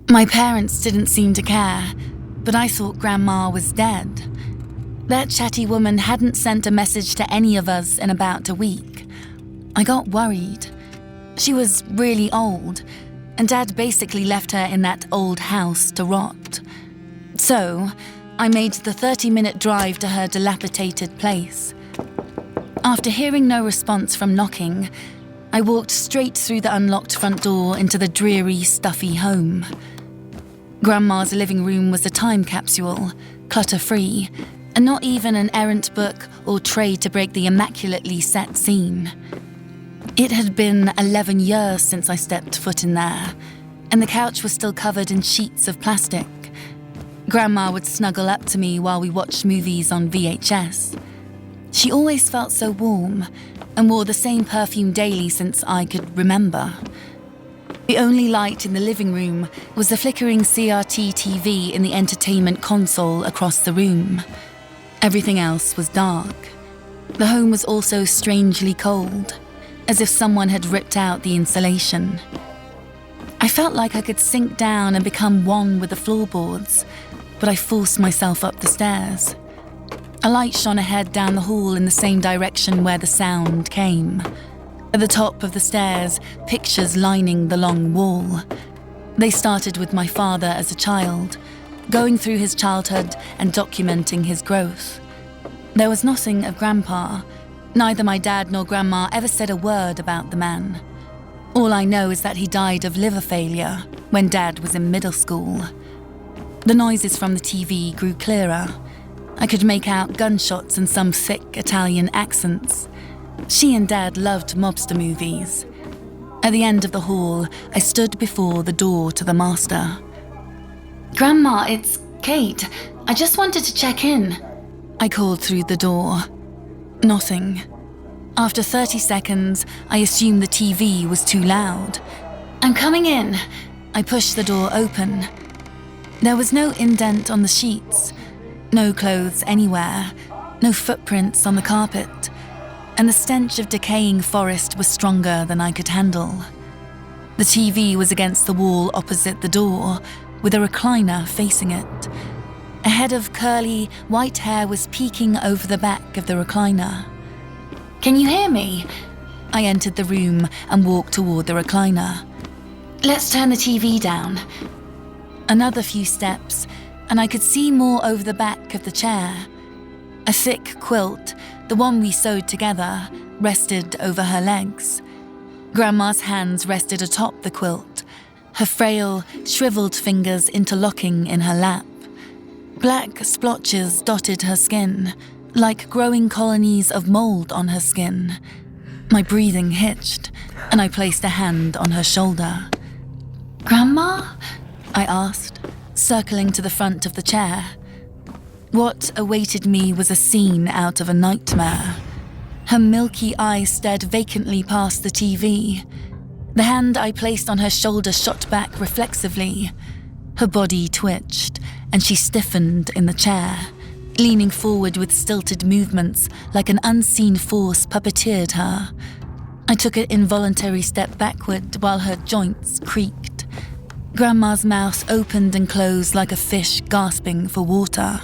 My parents didn't seem to care, but I thought Grandma was dead. That chatty woman hadn't sent a message to any of us in about a week. I got worried. She was really old, and Dad basically left her in that old house to rot. So, I made the 30-minute drive to her dilapidated place. After hearing no response from knocking, I walked straight through the unlocked front door into the dreary, stuffy home. Grandma's living room was a time capsule, clutter-free, and not even an errant book or tray to break the immaculately set scene. It had been 11 years since I stepped foot in there, and the couch was still covered in sheets of plastic. Grandma would snuggle up to me while we watched movies on VHS. She always felt so warm and wore the same perfume daily since I could remember. The only light in the living room was the flickering CRT TV in the entertainment console across the room. Everything else was dark. The home was also strangely cold, as if someone had ripped out the insulation. I felt like I could sink down and become one with the floorboards, but I forced myself up the stairs. A light shone ahead down the hall in the same direction where the sound came. At the top of the stairs, pictures lining the long wall. They started with my father as a child, going through his childhood and documenting his growth. There was nothing of Grandpa. Neither my dad nor Grandma ever said a word about the man. All I know is that he died of liver failure when Dad was in middle school. The noises from the TV grew clearer. I could make out gunshots and some thick Italian accents. She and Dad loved mobster movies. At the end of the hall, I stood before the door to the master. "Grandma, it's Kate. I just wanted to check in," I called through the door. Nothing. After 30 seconds, I assumed the TV was too loud. "I'm coming in." I pushed the door open. There was no indent on the sheets, no clothes anywhere, no footprints on the carpet, and the stench of decaying forest was stronger than I could handle. The TV was against the wall opposite the door, with a recliner facing it. A head of curly, white hair was peeking over the back of the recliner. "Can you hear me?" I entered the room and walked toward the recliner. "Let's turn the TV down." Another few steps, and I could see more over the back of the chair. A thick quilt, the one we sewed together, rested over her legs. Grandma's hands rested atop the quilt, her frail, shriveled fingers interlocking in her lap. Black splotches dotted her skin, like growing colonies of mold on her skin. My breathing hitched, and I placed a hand on her shoulder. "Grandma?" I asked, circling to the front of the chair. What awaited me was a scene out of a nightmare. Her milky eyes stared vacantly past the TV. The hand I placed on her shoulder shot back reflexively. Her body twitched, and she stiffened in the chair, leaning forward with stilted movements like an unseen force puppeteered her. I took an involuntary step backward while her joints creaked. Grandma's mouth opened and closed like a fish gasping for water.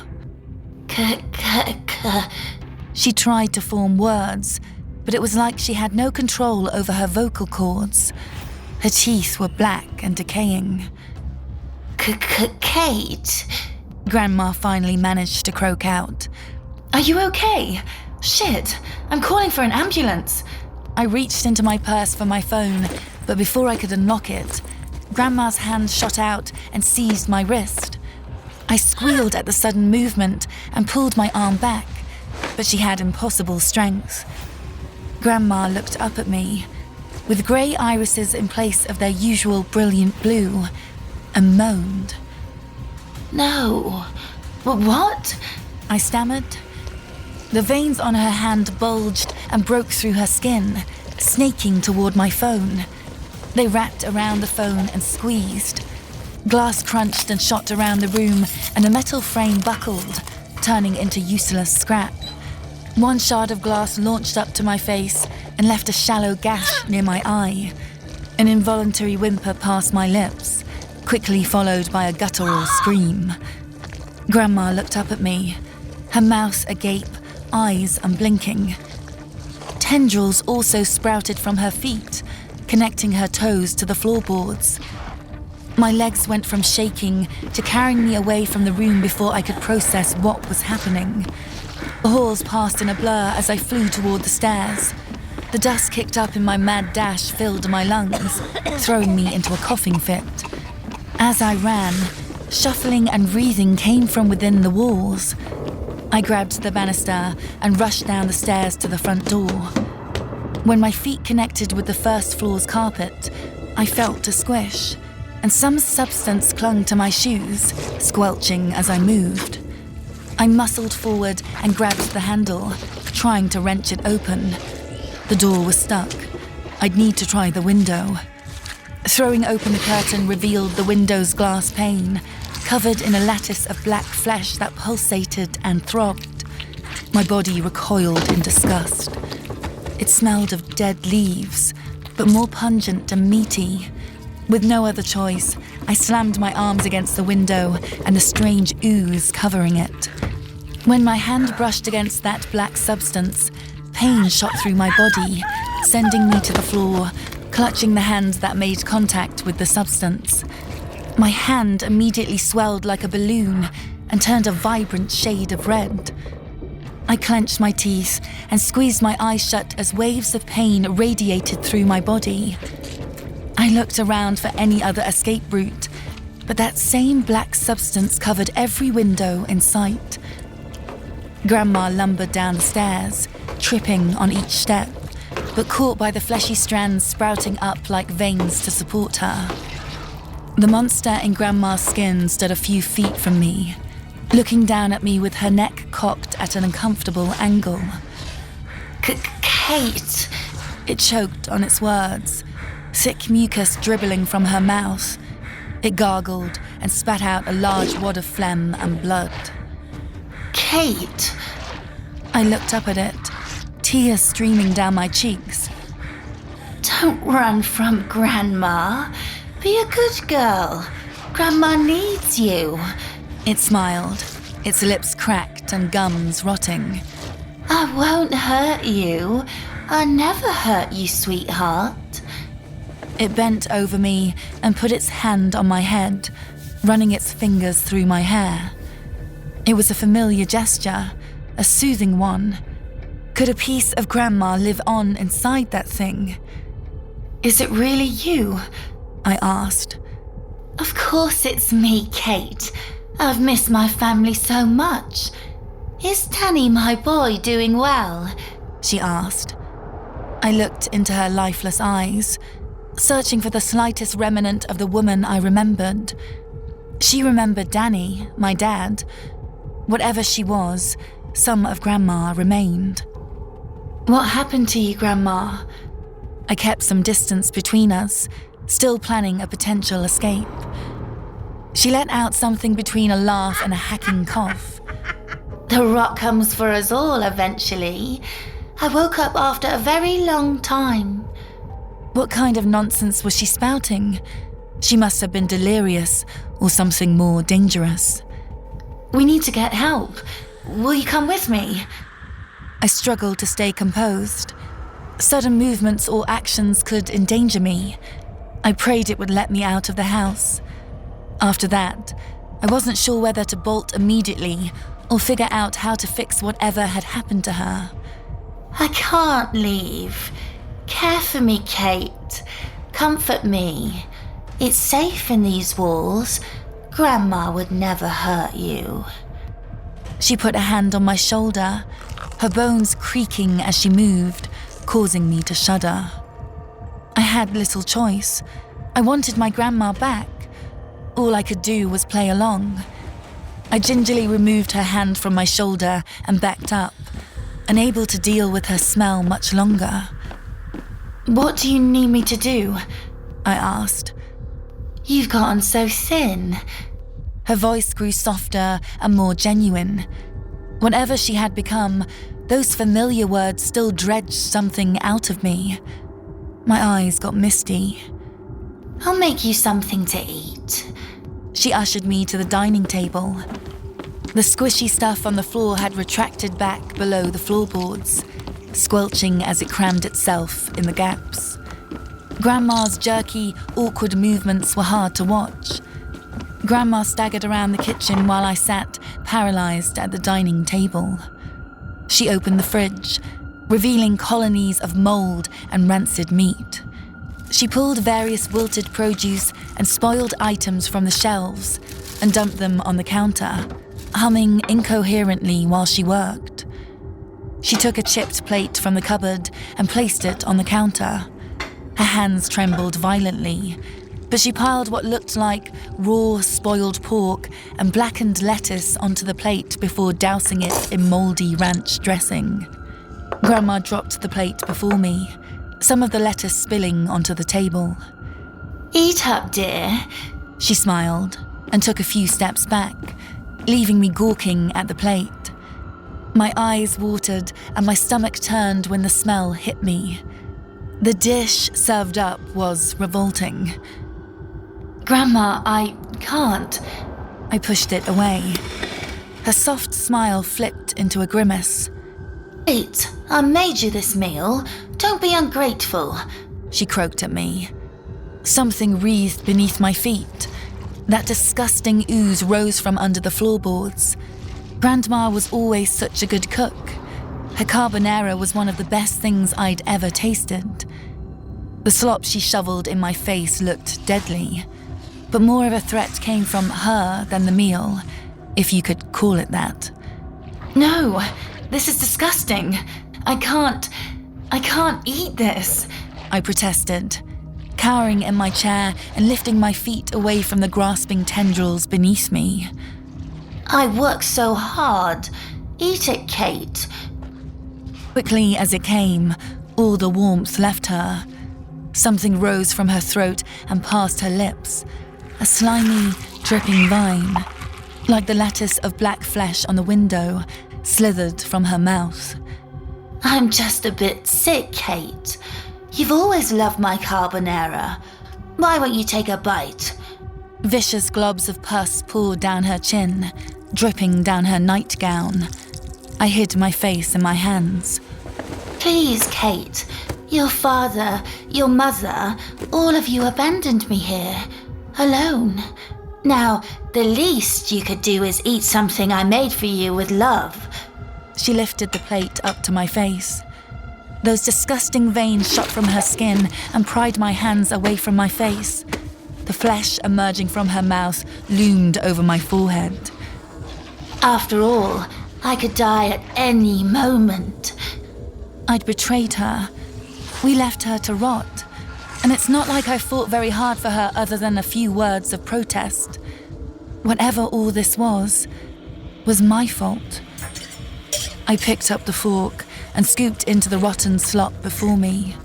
She tried to form words, but it was like she had no control over her vocal cords. Her teeth were black and decaying. "Kate," Grandma finally managed to croak out. "Are you okay? Shit, I'm calling for an ambulance." I reached into my purse for my phone, but before I could unlock it, Grandma's hand shot out and seized my wrist. I squealed at the sudden movement and pulled my arm back, but she had impossible strength. Grandma looked up at me, with grey irises in place of their usual brilliant blue, and moaned. "No. What?" I stammered. The veins on her hand bulged and broke through her skin, snaking toward my phone. They wrapped around the phone and squeezed. Glass crunched and shot around the room, and the metal frame buckled, turning into useless scrap. One shard of glass launched up to my face and left a shallow gash near my eye. An involuntary whimper passed my lips, quickly followed by a guttural scream. Grandma looked up at me, her mouth agape, eyes unblinking. Tendrils also sprouted from her feet, connecting her toes to the floorboards. My legs went from shaking to carrying me away from the room before I could process what was happening. The halls passed in a blur as I flew toward the stairs. The dust kicked up in my mad dash filled my lungs, throwing me into a coughing fit. As I ran, shuffling and breathing came from within the walls. I grabbed the banister and rushed down the stairs to the front door. When my feet connected with the first floor's carpet, I felt a squish, and some substance clung to my shoes, squelching as I moved. I muscled forward and grabbed the handle, trying to wrench it open. The door was stuck. I'd need to try the window. Throwing open the curtain revealed the window's glass pane, covered in a lattice of black flesh that pulsated and throbbed. My body recoiled in disgust. It smelled of dead leaves, but more pungent and meaty. With no other choice, I slammed my arms against the window and the strange ooze covering it. When my hand brushed against that black substance, pain shot through my body, sending me to the floor, clutching the hand that made contact with the substance. My hand immediately swelled like a balloon and turned a vibrant shade of red. I clenched my teeth and squeezed my eyes shut as waves of pain radiated through my body. I looked around for any other escape route, but that same black substance covered every window in sight. Grandma lumbered down the stairs, tripping on each step, but caught by the fleshy strands sprouting up like veins to support her. The monster in Grandma's skin stood a few feet from me, looking down at me with her neck cocked at an uncomfortable angle. Kate! It choked on its words, thick mucus dribbling from her mouth. It gargled and spat out a large wad of phlegm and blood. Kate! I looked up at it, tears streaming down my cheeks. Don't run from Grandma. Be a good girl. Grandma needs you. It smiled, its lips cracked and gums rotting. I won't hurt you. I never hurt you, sweetheart. It bent over me and put its hand on my head, running its fingers through my hair. It was a familiar gesture, a soothing one. Could a piece of Grandma live on inside that thing? Is it really you? I asked. Of course it's me, Kate. I've missed my family so much. Is Danny, my boy, doing well? She asked. I looked into her lifeless eyes, searching for the slightest remnant of the woman I remembered. She remembered Danny, my dad. Whatever she was, some of Grandma remained. What happened to you, Grandma? I kept some distance between us, still planning a potential escape. She let out something between a laugh and a hacking cough. The rot comes for us all eventually. I woke up after a very long time. What kind of nonsense was she spouting? She must have been delirious or something more dangerous. We need to get help. Will you come with me? I struggled to stay composed. Sudden movements or actions could endanger me. I prayed it would let me out of the house. After that, I wasn't sure whether to bolt immediately or figure out how to fix whatever had happened to her. I can't leave. Care for me, Kate. Comfort me. It's safe in these walls. Grandma would never hurt you. She put a hand on my shoulder, her bones creaking as she moved, causing me to shudder. I had little choice. I wanted my grandma back. All I could do was play along. I gingerly removed her hand from my shoulder and backed up, unable to deal with her smell much longer. What do you need me to do? I asked. You've gotten so thin. Her voice grew softer and more genuine. Whatever she had become, those familiar words still dredged something out of me. My eyes got misty. I'll make you something to eat. She ushered me to the dining table. The squishy stuff on the floor had retracted back below the floorboards, squelching as it crammed itself in the gaps. Grandma's jerky, awkward movements were hard to watch. Grandma staggered around the kitchen while I sat, paralyzed at the dining table. She opened the fridge, revealing colonies of mold and rancid meat. She pulled various wilted produce and spoiled items from the shelves and dumped them on the counter, humming incoherently while she worked. She took a chipped plate from the cupboard and placed it on the counter. Her hands trembled violently, but she piled what looked like raw, spoiled pork and blackened lettuce onto the plate before dousing it in moldy ranch dressing. Grandma dropped the plate before me, some of the lettuce spilling onto the table. Eat up, dear. She smiled and took a few steps back, leaving me gawking at the plate. My eyes watered and my stomach turned when the smell hit me. The dish served up was revolting. Grandma, I can't. I pushed it away. Her soft smile flipped into a grimace. Wait, I made you this meal. Don't be ungrateful. She croaked at me. Something wreathed beneath my feet. That disgusting ooze rose from under the floorboards. Grandma was always such a good cook. Her carbonara was one of the best things I'd ever tasted. The slop she shoveled in my face looked deadly, but more of a threat came from her than the meal, if you could call it that. No, this is disgusting. I can't eat this. I protested, cowering in my chair and lifting my feet away from the grasping tendrils beneath me. I work so hard. Eat it, Kate. Quickly as it came, all the warmth left her. Something rose from her throat and past her lips, a slimy, dripping vine, like the lattice of black flesh on the window, slithered from her mouth. I'm just a bit sick, Kate. You've always loved my carbonara. Why won't you take a bite? Vicious globs of pus poured down her chin, dripping down her nightgown. I hid my face in my hands. Please, Kate. Your father, your mother, all of you abandoned me here, alone. Now, the least you could do is eat something I made for you with love. She lifted the plate up to my face. Those disgusting veins shot from her skin and pried my hands away from my face. The flesh emerging from her mouth loomed over my forehead. After all, I could die at any moment. I'd betrayed her. We left her to rot. And it's not like I fought very hard for her other than a few words of protest. Whatever all this was my fault. I picked up the fork and scooped into the rotten slop before me.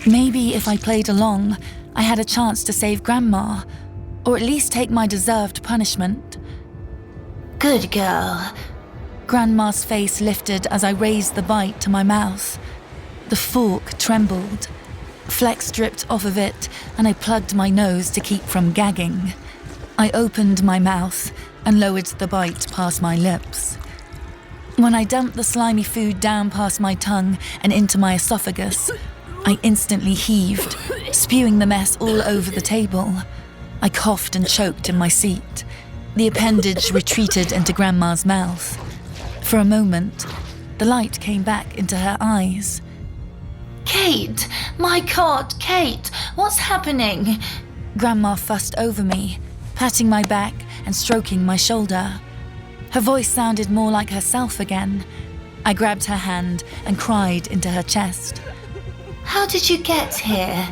Maybe if I played along, I had a chance to save Grandma, or at least take my deserved punishment. Good girl. Grandma's face lifted as I raised the bite to my mouth. The fork trembled. Flecks dripped off of it, and I plugged my nose to keep from gagging. I opened my mouth and lowered the bite past my lips. When I dumped the slimy food down past my tongue and into my esophagus, I instantly heaved, spewing the mess all over the table. I coughed and choked in my seat. The appendage retreated into Grandma's mouth. For a moment, the light came back into her eyes. Kate! My God, Kate! What's happening? Grandma fussed over me, patting my back and stroking my shoulder. Her voice sounded more like herself again. I grabbed her hand and cried into her chest. How did you get here?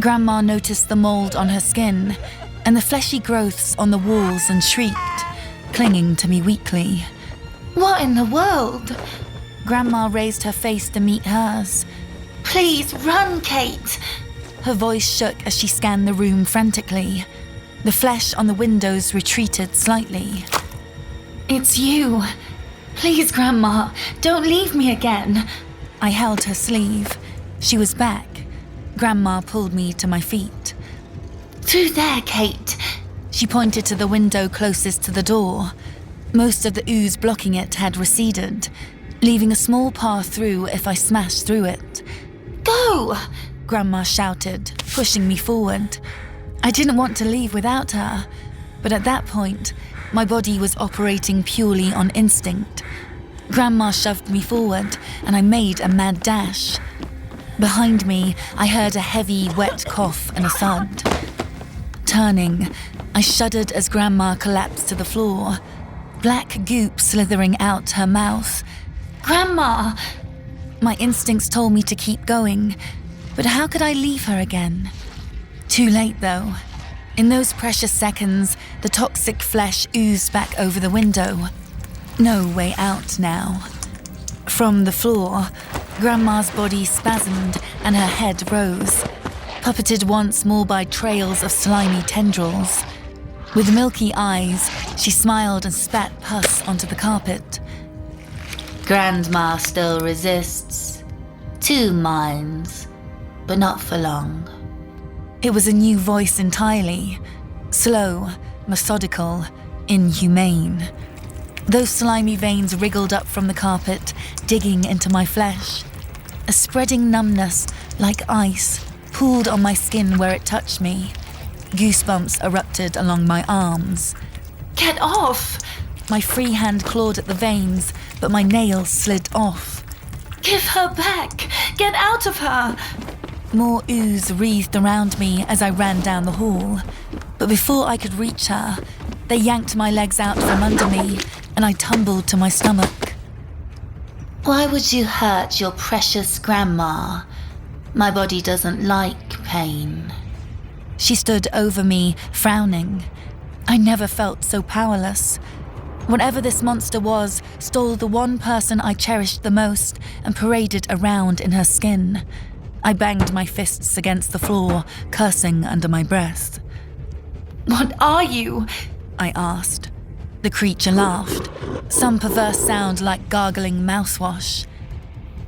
Grandma noticed the mold on her skin and the fleshy growths on the walls and shrieked, clinging to me weakly. What in the world? Grandma raised her face to meet hers. Please run, Kate. Her voice shook as she scanned the room frantically. The flesh on the windows retreated slightly. It's you. Please, Grandma, don't leave me again. I held her sleeve. She was back. Grandma pulled me to my feet. Through there, Kate. She pointed to the window closest to the door. Most of the ooze blocking it had receded, leaving a small path through if I smashed through it. Go! Grandma shouted, pushing me forward. I didn't want to leave without her, but at that point, my body was operating purely on instinct. Grandma shoved me forward, and I made a mad dash. Behind me, I heard a heavy, wet cough and a thud. Turning, I shuddered as Grandma collapsed to the floor, black goop slithering out her mouth. Grandma! My instincts told me to keep going, but how could I leave her again? Too late, though. In those precious seconds, the toxic flesh oozed back over the window. No way out now. From the floor, Grandma's body spasmed and her head rose, puppeted once more by trails of slimy tendrils. With milky eyes, she smiled and spat pus onto the carpet. Grandma still resists. 2 minds, but not for long. It was a new voice entirely. Slow, methodical, inhumane. Those slimy veins wriggled up from the carpet, digging into my flesh. A spreading numbness, like ice, pooled on my skin where it touched me. Goosebumps erupted along my arms. Get off! My free hand clawed at the veins, but my nails slid off. Give her back! Get out of her! More ooze wreathed around me as I ran down the hall. But before I could reach her, they yanked my legs out from under me, and I tumbled to my stomach. Why would you hurt your precious grandma? My body doesn't like pain. She stood over me, frowning. I never felt so powerless. Whatever this monster was, stole the one person I cherished the most and paraded around in her skin. I banged my fists against the floor, cursing under my breath. What are you? I asked. The creature laughed, some perverse sound like gargling mouthwash.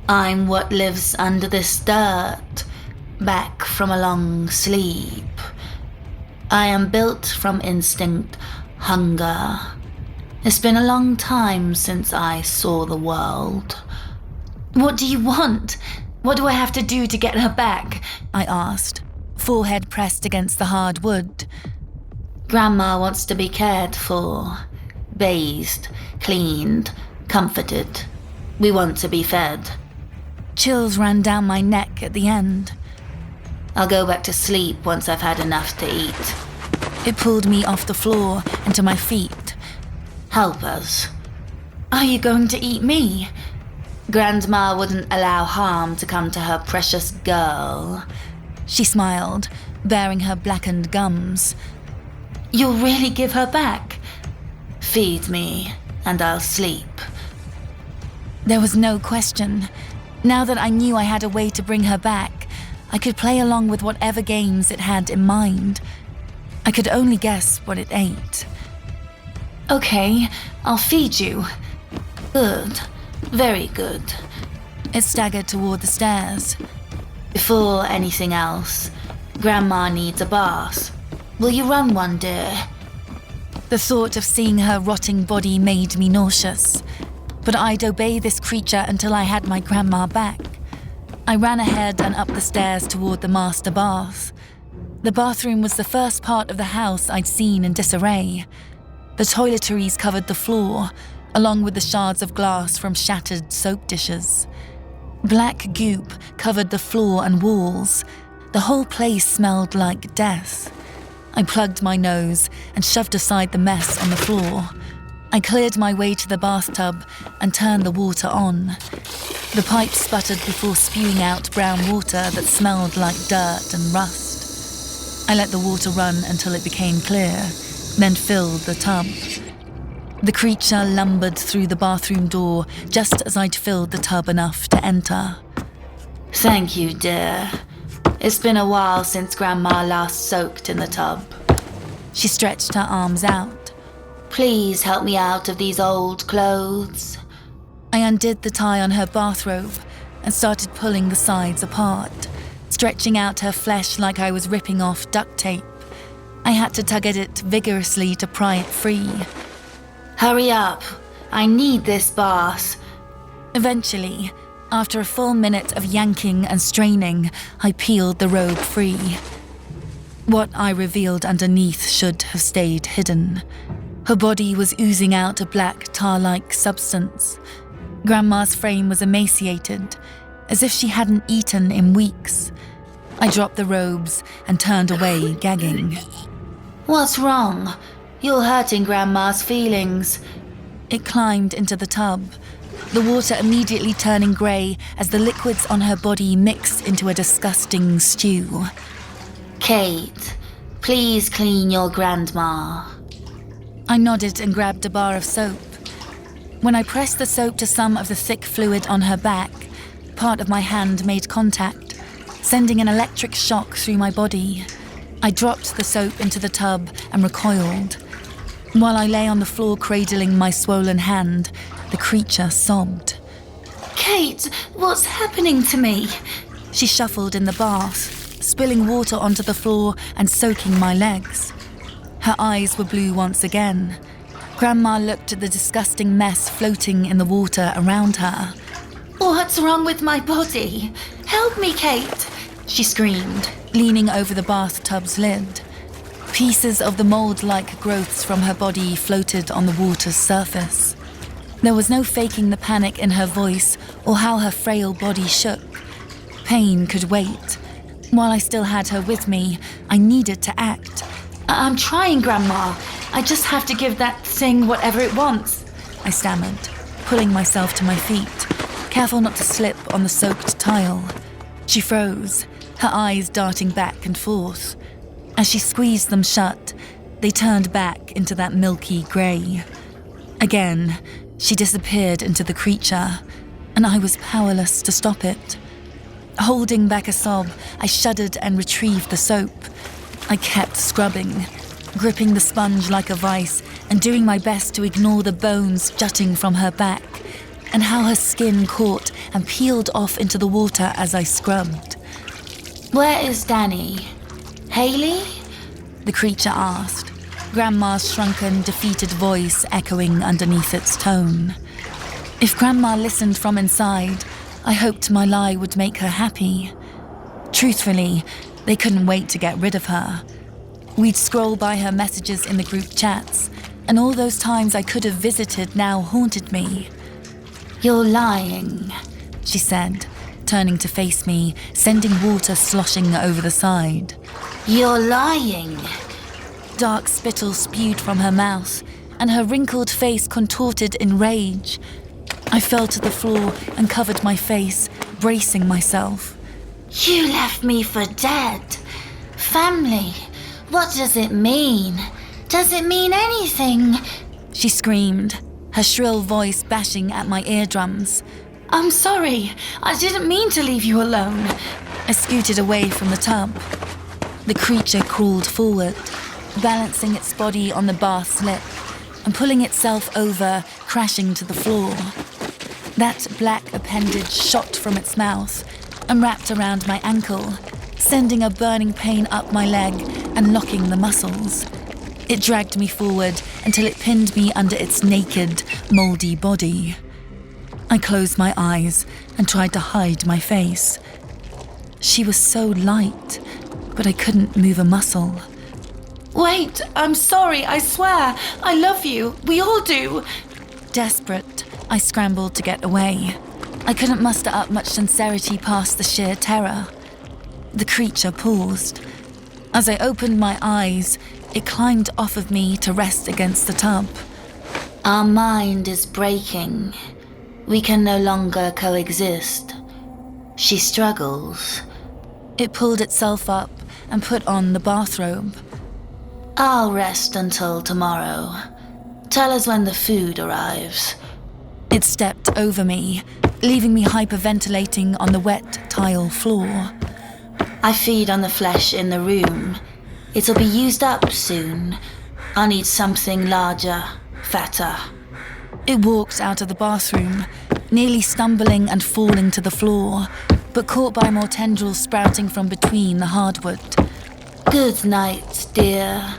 I'm what lives under this dirt, back from a long sleep. I am built from instinct, hunger. It's been a long time since I saw the world. What do you want? What do I have to do to get her back? I asked, forehead pressed against the hard wood. Grandma wants to be cared for, bathed, cleaned, comforted. We want to be fed. Chills ran down my neck at the end. I'll go back to sleep once I've had enough to eat. It pulled me off the floor and to my feet. Help us. Are you going to eat me? Grandma wouldn't allow harm to come to her precious girl. She smiled, baring her blackened gums. You'll really give her back? Feed me, and I'll sleep. There was no question. Now that I knew I had a way to bring her back, I could play along with whatever games it had in mind. I could only guess what it ate. Okay, I'll feed you. Good. Very good. It staggered toward the stairs. Before anything else, Grandma needs a bath. Will you run one, dear? The thought of seeing her rotting body made me nauseous, but I'd obey this creature until I had my grandma back. I ran ahead and up the stairs toward the master bath. The bathroom was the first part of the house I'd seen in disarray. The toiletries covered the floor, along with the shards of glass from shattered soap dishes. Black goop covered the floor and walls. The whole place smelled like death. I plugged my nose and shoved aside the mess on the floor. I cleared my way to the bathtub and turned the water on. The pipe sputtered before spewing out brown water that smelled like dirt and rust. I let the water run until it became clear, then filled the tub. The creature lumbered through the bathroom door just as I'd filled the tub enough to enter. Thank you, dear. It's been a while since Grandma last soaked in the tub. She stretched her arms out. Please help me out of these old clothes. I undid the tie on her bathrobe and started pulling the sides apart, stretching out her flesh like I was ripping off duct tape. I had to tug at it vigorously to pry it free. Hurry up. I need this bath. Eventually, after a full minute of yanking and straining, I peeled the robe free. What I revealed underneath should have stayed hidden. Her body was oozing out a black tar-like substance. Grandma's frame was emaciated, as if she hadn't eaten in weeks. I dropped the robes and turned away, gagging. What's wrong? You're hurting Grandma's feelings. It climbed into the tub, the water immediately turning grey as the liquids on her body mixed into a disgusting stew. Kate, please clean your grandma. I nodded and grabbed a bar of soap. When I pressed the soap to some of the thick fluid on her back, part of my hand made contact, sending an electric shock through my body. I dropped the soap into the tub and recoiled. While I lay on the floor cradling my swollen hand, the creature sobbed. Kate, what's happening to me? She shuffled in the bath, spilling water onto the floor and soaking my legs. Her eyes were blue once again. Grandma looked at the disgusting mess floating in the water around her. What's wrong with my body? Help me, Kate, she screamed, leaning over the bathtub's lid. Pieces of the mold-like growths from her body floated on the water's surface. There was no faking the panic in her voice or how her frail body shook. Pain could wait. While I still had her with me, I needed to act. I'm trying, Grandma. I just have to give that thing whatever it wants, I stammered, pulling myself to my feet, careful not to slip on the soaked tile. She froze, her eyes darting back and forth. As she squeezed them shut, they turned back into that milky grey. Again, she disappeared into the creature, and I was powerless to stop it. Holding back a sob, I shuddered and retrieved the soap. I kept scrubbing, gripping the sponge like a vice and doing my best to ignore the bones jutting from her back and how her skin caught and peeled off into the water as I scrubbed. Where is Danny? Haley? The creature asked, Grandma's shrunken, defeated voice echoing underneath its tone. If Grandma listened from inside, I hoped my lie would make her happy. Truthfully, they couldn't wait to get rid of her. We'd scroll by her messages in the group chats, and all those times I could have visited now haunted me. You're lying, she said, turning to face me, sending water sloshing over the side. You're lying. Dark spittle spewed from her mouth, and her wrinkled face contorted in rage. I fell to the floor and covered my face, bracing myself. You left me for dead. Family, what does it mean? Does it mean anything? She screamed, her shrill voice bashing at my eardrums. I'm sorry. I didn't mean to leave you alone. I scooted away from the tub. The creature crawled forward, balancing its body on the bath's lip and pulling itself over, crashing to the floor. That black appendage shot from its mouth and wrapped around my ankle, sending a burning pain up my leg and locking the muscles. It dragged me forward until it pinned me under its naked, mouldy body. I closed my eyes and tried to hide my face. She was so light, but I couldn't move a muscle. Wait, I'm sorry, I swear. I love you. We all do. Desperate, I scrambled to get away. I couldn't muster up much sincerity past the sheer terror. The creature paused. As I opened my eyes, it climbed off of me to rest against the tub. Our mind is breaking. We can no longer coexist. She struggles. It pulled itself up and put on the bathrobe. I'll rest until tomorrow. Tell us when the food arrives. It stepped over me, leaving me hyperventilating on the wet tile floor. I feed on the flesh in the room. It'll be used up soon. I'll need something larger, fatter. It walked out of the bathroom, nearly stumbling and falling to the floor, but caught by more tendrils sprouting from between the hardwood. Good night, dear.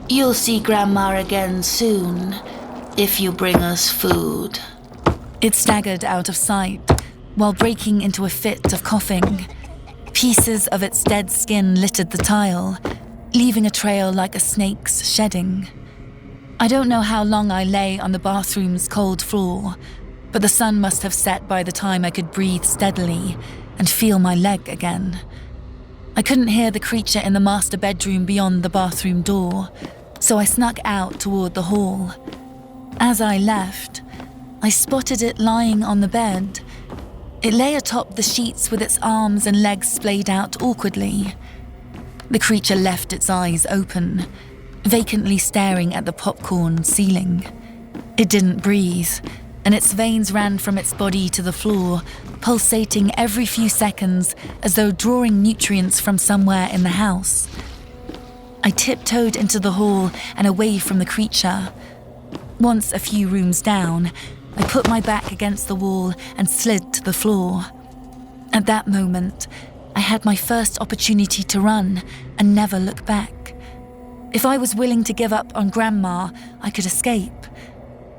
You'll see Grandma again soon, if you bring us food. It staggered out of sight, while breaking into a fit of coughing. Pieces of its dead skin littered the tile, leaving a trail like a snake's shedding. I don't know how long I lay on the bathroom's cold floor, but the sun must have set by the time I could breathe steadily and feel my leg again. I couldn't hear the creature in the master bedroom beyond the bathroom door, so I snuck out toward the hall. As I left, I spotted it lying on the bed. It lay atop the sheets with its arms and legs splayed out awkwardly. The creature left its eyes open, vacantly staring at the popcorn ceiling. It didn't breathe, and its veins ran from its body to the floor, pulsating every few seconds as though drawing nutrients from somewhere in the house. I tiptoed into the hall and away from the creature. Once a few rooms down, I put my back against the wall and slid to the floor. At that moment, I had my first opportunity to run and never look back. If I was willing to give up on Grandma, I could escape.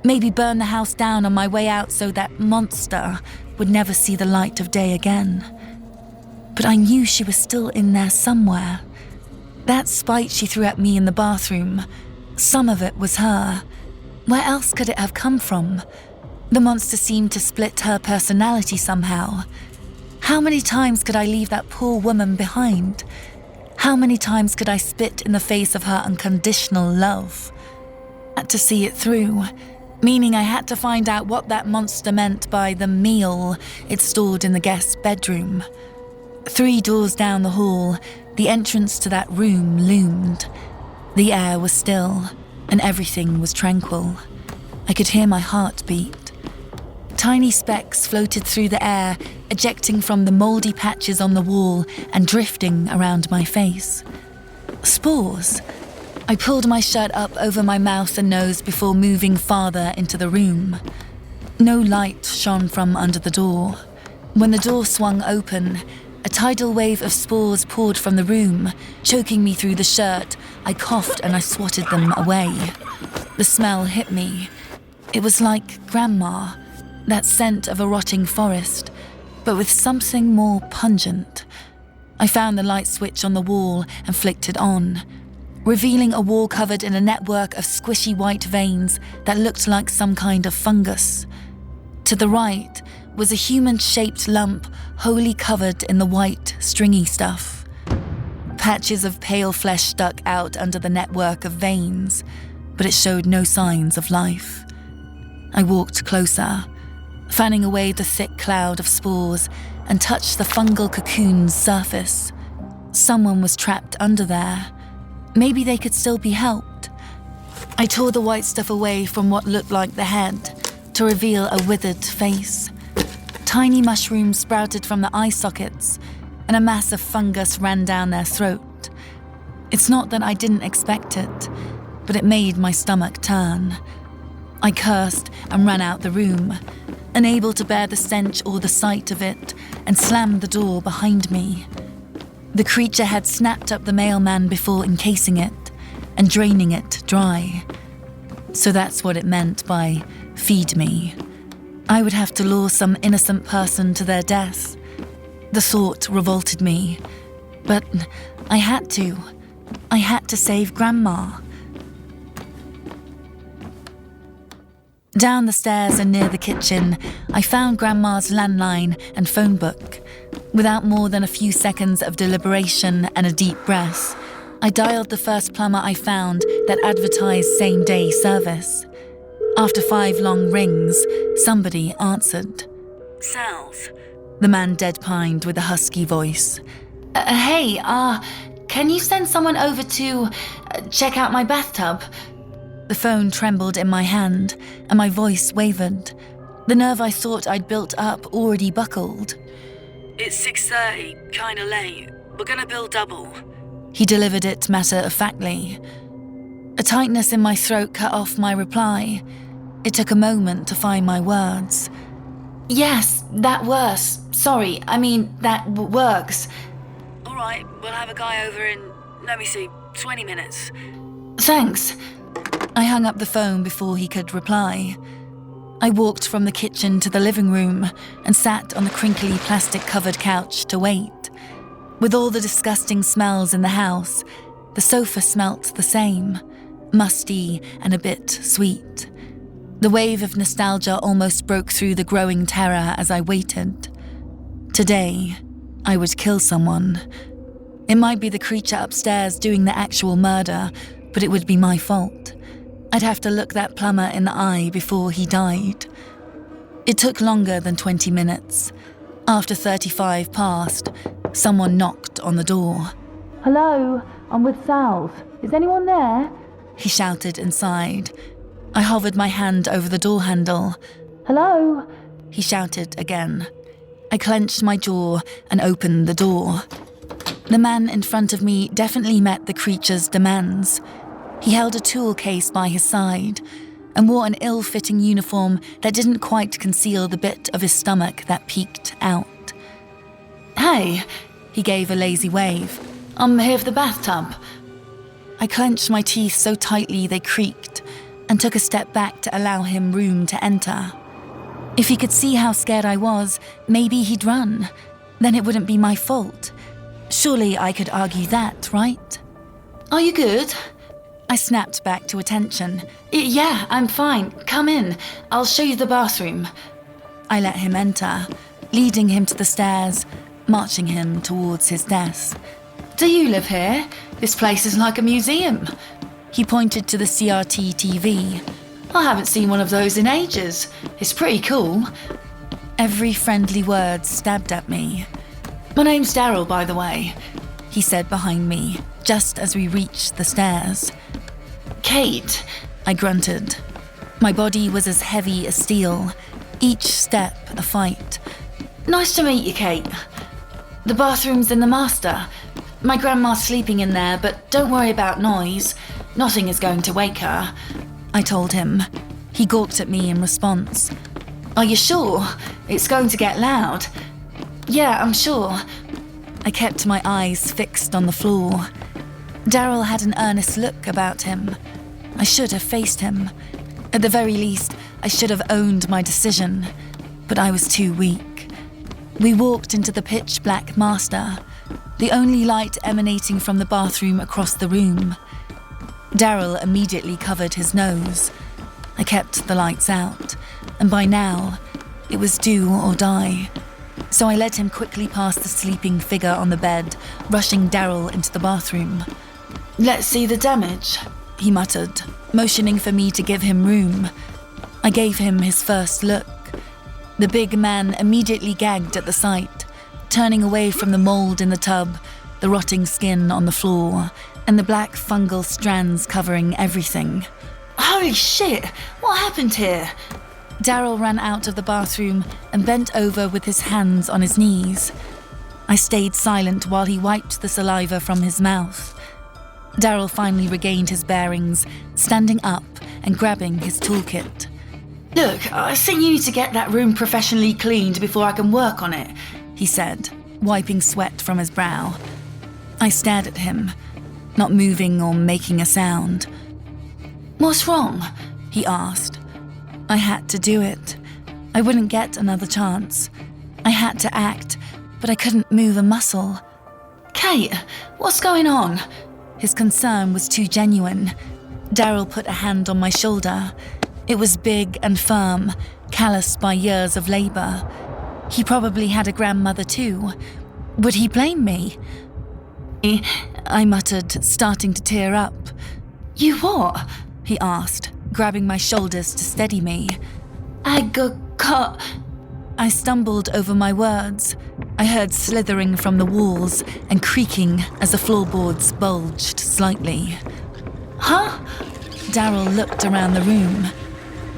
Maybe burn the house down on my way out so that monster would never see the light of day again. But I knew she was still in there somewhere. That spite she threw at me in the bathroom, some of it was her. Where else could it have come from? The monster seemed to split her personality somehow. How many times could I leave that poor woman behind? How many times could I spit in the face of her unconditional love? I had to see it through, meaning I had to find out what that monster meant by the meal it stored in the guest's bedroom. 3 doors down the hall, the entrance to that room loomed. The air was still, and everything was tranquil. I could hear my heart beat. Tiny specks floated through the air, ejecting from the mouldy patches on the wall and drifting around my face. Spores. I pulled my shirt up over my mouth and nose before moving farther into the room. No light shone from under the door. When the door swung open, a tidal wave of spores poured from the room, choking me through the shirt. I coughed and I swatted them away. The smell hit me. It was like Grandma, that scent of a rotting forest, but with something more pungent. I found the light switch on the wall and flicked it on, revealing a wall covered in a network of squishy white veins that looked like some kind of fungus. To the right was a human-shaped lump wholly covered in the white, stringy stuff. Patches of pale flesh stuck out under the network of veins, but it showed no signs of life. I walked closer, fanning away the thick cloud of spores, and touched the fungal cocoon's surface. Someone was trapped under there. Maybe they could still be helped. I tore the white stuff away from what looked like the head to reveal a withered face. Tiny mushrooms sprouted from the eye sockets, and a mass of fungus ran down their throat. It's not that I didn't expect it, but it made my stomach turn. I cursed and ran out the room, unable to bear the stench or the sight of it, and slammed the door behind me. The creature had snapped up the mailman before encasing it and draining it dry. So that's what it meant by feed me. I would have to lure some innocent person to their death. The thought revolted me, but I had to. I had to save Grandma. Down the stairs and near the kitchen, I found Grandma's landline and phone book. Without more than a few seconds of deliberation and a deep breath, I dialed the first plumber I found that advertised same-day service. After 5 long rings, somebody answered. South. The man deadpanned with a husky voice. Hey, can you send someone over to check out my bathtub? The phone trembled in my hand, and my voice wavered. The nerve I thought I'd built up already buckled. It's 6:30, kinda late. We're gonna bill double. He delivered it matter-of-factly. A tightness in my throat cut off my reply. It took a moment to find my words. Yes, that works. Sorry, I mean, that works. Alright, we'll have a guy over in Let me see, 20 minutes. Thanks. I hung up the phone before he could reply. I walked from the kitchen to the living room and sat on the crinkly plastic-covered couch to wait. With all the disgusting smells in the house, the sofa smelt the same, musty and a bit sweet. The wave of nostalgia almost broke through the growing terror as I waited. Today, I would kill someone. It might be the creature upstairs doing the actual murder, but it would be my fault. I'd have to look that plumber in the eye before he died. It took longer than 20 minutes. After 35 passed, someone knocked on the door. Hello, I'm with Sal's. Is anyone there? He shouted inside. I hovered my hand over the door handle. Hello? He shouted again. I clenched my jaw and opened the door. The man in front of me definitely met the creature's demands. He held a tool case by his side and wore an ill-fitting uniform that didn't quite conceal the bit of his stomach that peeked out. Hey, he gave a lazy wave. I'm here for the bathtub. I clenched my teeth so tightly they creaked and took a step back to allow him room to enter. If he could see how scared I was, maybe he'd run. Then it wouldn't be my fault. Surely I could argue that, right? Are you good? I snapped back to attention. Yeah, I'm fine. Come in. I'll show you the bathroom. I let him enter, leading him to the stairs, marching him towards his desk. Do you live here? This place is like a museum. He pointed to the CRT TV. I haven't seen one of those in ages. It's pretty cool. Every friendly word stabbed at me. My name's Daryl, by the way, he said behind me, just as we reached the stairs. Kate, I grunted. My body was as heavy as steel, each step a fight. Nice to meet you, Kate. The bathroom's in the master. My grandma's sleeping in there, but don't worry about noise. Nothing is going to wake her, I told him. He gawked at me in response. Are you sure? It's going to get loud. Yeah, I'm sure. I kept my eyes fixed on the floor. Daryl had an earnest look about him. I should have faced him. At the very least, I should have owned my decision, but I was too weak. We walked into the pitch-black master, the only light emanating from the bathroom across the room. Daryl immediately covered his nose. I kept the lights out, and by now, it was do or die. So I led him quickly past the sleeping figure on the bed, rushing Daryl into the bathroom. Let's see the damage, he muttered, motioning for me to give him room. I gave him his first look. The big man immediately gagged at the sight, turning away from the mold in the tub, the rotting skin on the floor, and the black fungal strands covering everything. Holy shit! What happened here? Daryl ran out of the bathroom and bent over with his hands on his knees. I stayed silent while he wiped the saliva from his mouth. Daryl finally regained his bearings, standing up and grabbing his toolkit. Look, I think you need to get that room professionally cleaned before I can work on it, he said, wiping sweat from his brow. I stared at him, not moving or making a sound. What's wrong? He asked. I had to do it. I wouldn't get another chance. I had to act, but I couldn't move a muscle. Kate, what's going on? His concern was too genuine. Daryl put a hand on my shoulder. It was big and firm, calloused by years of labor. He probably had a grandmother too. Would he blame me? I muttered, starting to tear up. You what? He asked, grabbing my shoulders to steady me. I stumbled over my words. I heard slithering from the walls and creaking as the floorboards bulged slightly. Huh? Daryl looked around the room.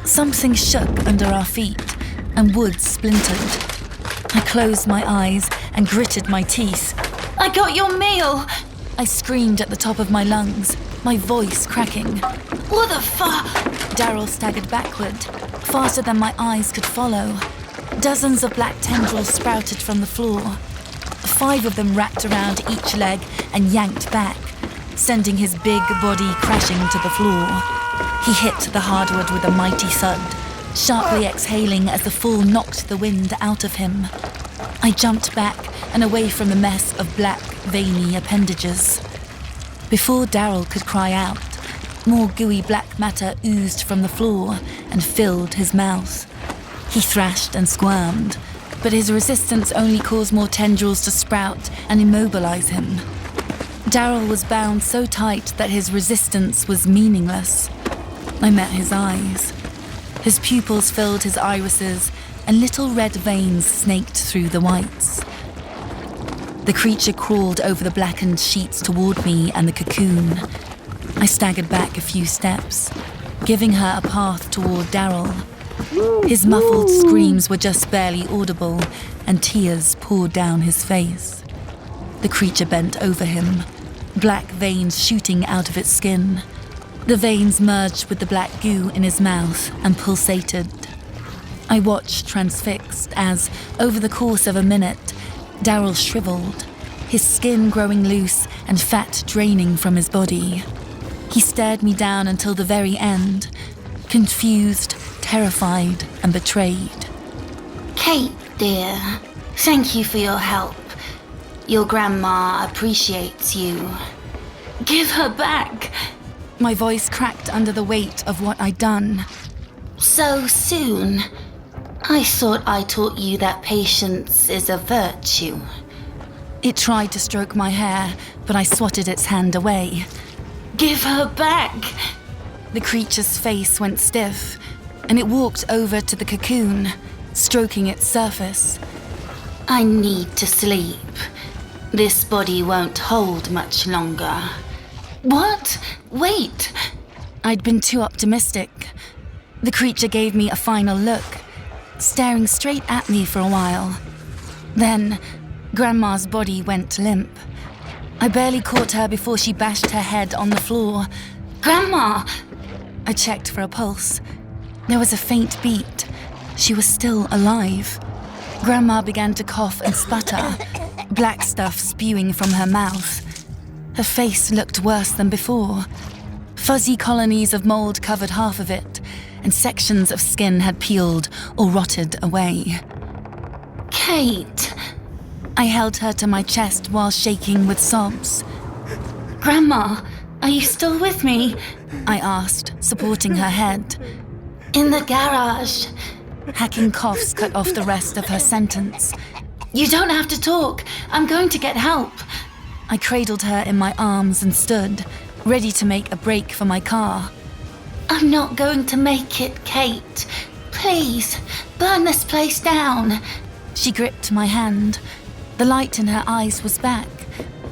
Something shook under our feet and wood splintered. I closed my eyes and gritted my teeth. I got your meal! I screamed at the top of my lungs, my voice cracking. What the fuck? Daryl staggered backward, faster than my eyes could follow. Dozens of black tendrils sprouted from the floor. 5 of them wrapped around each leg and yanked back, sending his big body crashing to the floor. He hit the hardwood with a mighty thud, sharply exhaling as the fall knocked the wind out of him. I jumped back and away from the mess of black, veiny appendages. Before Daryl could cry out, more gooey black matter oozed from the floor and filled his mouth. He thrashed and squirmed, but his resistance only caused more tendrils to sprout and immobilize him. Daryl was bound so tight that his resistance was meaningless. I met his eyes. His pupils filled his irises, and little red veins snaked through the whites. The creature crawled over the blackened sheets toward me and the cocoon. I staggered back a few steps, giving her a path toward Daryl. His muffled screams were just barely audible, and tears poured down his face. The creature bent over him, black veins shooting out of its skin. The veins merged with the black goo in his mouth and pulsated. I watched transfixed as, over the course of a minute, Daryl shriveled, his skin growing loose and fat draining from his body. He stared me down until the very end, confused, terrified, and betrayed. Kate, dear, thank you for your help. Your grandma appreciates you. Give her back! My voice cracked under the weight of what I'd done. So soon? I thought I taught you that patience is a virtue. It tried to stroke my hair, but I swatted its hand away. Give her back! The creature's face went stiff, and it walked over to the cocoon, stroking its surface. I need to sleep. This body won't hold much longer. What? Wait! I'd been too optimistic. The creature gave me a final look, staring straight at me for a while. Then, Grandma's body went limp. I barely caught her before she bashed her head on the floor. Grandma! I checked for a pulse. There was a faint beat. She was still alive. Grandma began to cough and sputter, black stuff spewing from her mouth. Her face looked worse than before. Fuzzy colonies of mold covered half of it, and sections of skin had peeled or rotted away. Kate! I held her to my chest while shaking with sobs. Grandma, are you still with me? I asked, supporting her head. In the garage. Hacking coughs cut off the rest of her sentence. You don't have to talk. I'm going to get help. I cradled her in my arms and stood, ready to make a break for my car. I'm not going to make it, Kate. Please, burn this place down. She gripped my hand. The light in her eyes was back,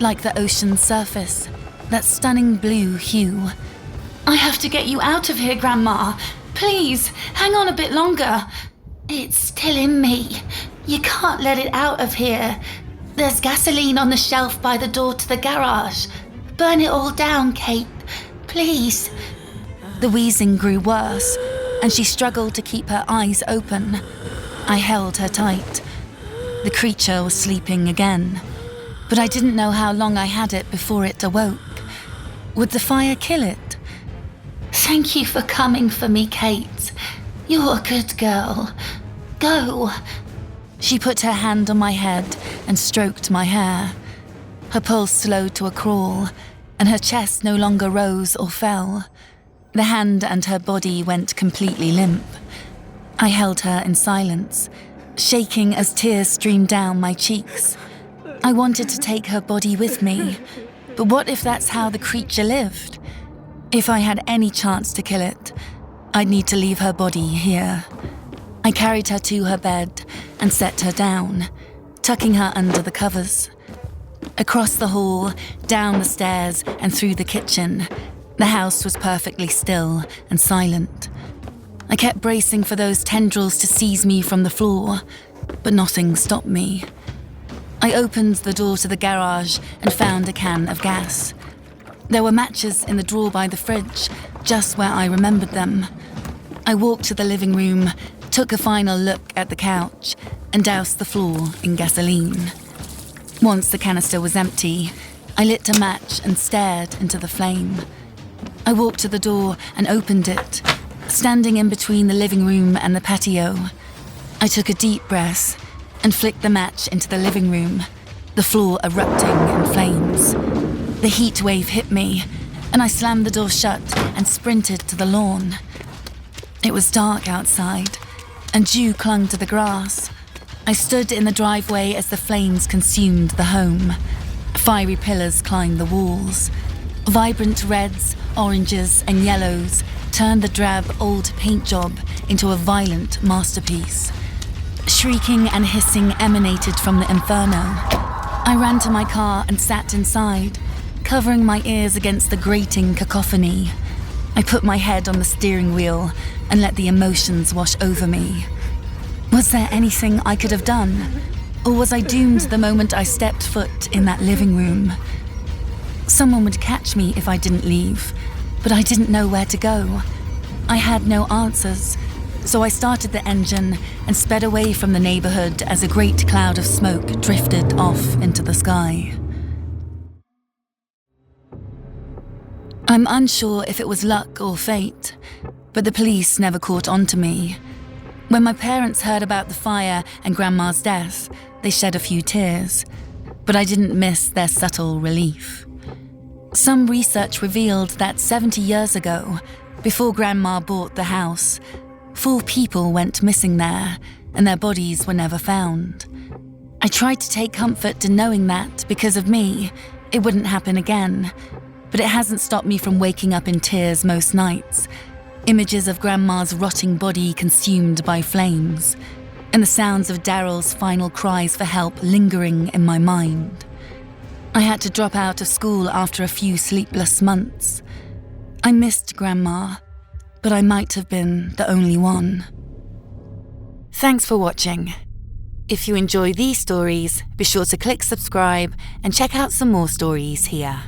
like the ocean's surface, that stunning blue hue. I have to get you out of here, Grandma. Please, hang on a bit longer. It's still in me. You can't let it out of here. There's gasoline on the shelf by the door to the garage. Burn it all down, Kate. Please. The wheezing grew worse, and she struggled to keep her eyes open. I held her tight. The creature was sleeping again, but I didn't know how long I had it before it awoke. Would the fire kill it? Thank you for coming for me, Kate. You're a good girl. Go. She put her hand on my head and stroked my hair. Her pulse slowed to a crawl, and her chest no longer rose or fell. The hand and her body went completely limp. I held her in silence, shaking as tears streamed down my cheeks. I wanted to take her body with me, but what if that's how the creature lived? If I had any chance to kill it, I'd need to leave her body here. I carried her to her bed and set her down, tucking her under the covers. Across the hall, down the stairs, and through the kitchen, the house was perfectly still and silent. I kept bracing for those tendrils to seize me from the floor, but nothing stopped me. I opened the door to the garage and found a can of gas. There were matches in the drawer by the fridge, just where I remembered them. I walked to the living room, took a final look at the couch, and doused the floor in gasoline. Once the canister was empty, I lit a match and stared into the flame. I walked to the door and opened it, standing in between the living room and the patio. I took a deep breath and flicked the match into the living room, the floor erupting in flames. The heat wave hit me, and I slammed the door shut and sprinted to the lawn. It was dark outside, and dew clung to the grass. I stood in the driveway as the flames consumed the home. Fiery pillars climbed the walls. Vibrant reds, oranges, and yellows turned the drab old paint job into a violent masterpiece. Shrieking and hissing emanated from the inferno. I ran to my car and sat inside, covering my ears against the grating cacophony. I put my head on the steering wheel and let the emotions wash over me. Was there anything I could have done? Or was I doomed the moment I stepped foot in that living room? Someone would catch me if I didn't leave, but I didn't know where to go. I had no answers, so I started the engine and sped away from the neighborhood as a great cloud of smoke drifted off into the sky. I'm unsure if it was luck or fate, but the police never caught on to me. When my parents heard about the fire and Grandma's death, they shed a few tears, but I didn't miss their subtle relief. Some research revealed that 70 years ago, before Grandma bought the house, 4 people went missing there, and their bodies were never found. I tried to take comfort in knowing that, because of me, it wouldn't happen again, but it hasn't stopped me from waking up in tears most nights. Images of Grandma's rotting body consumed by flames, and the sounds of Daryl's final cries for help lingering in my mind. I had to drop out of school after a few sleepless months. I missed Grandma, but I might have been the only one. Thanks for watching. If you enjoy these stories, be sure to click subscribe and check out some more stories here.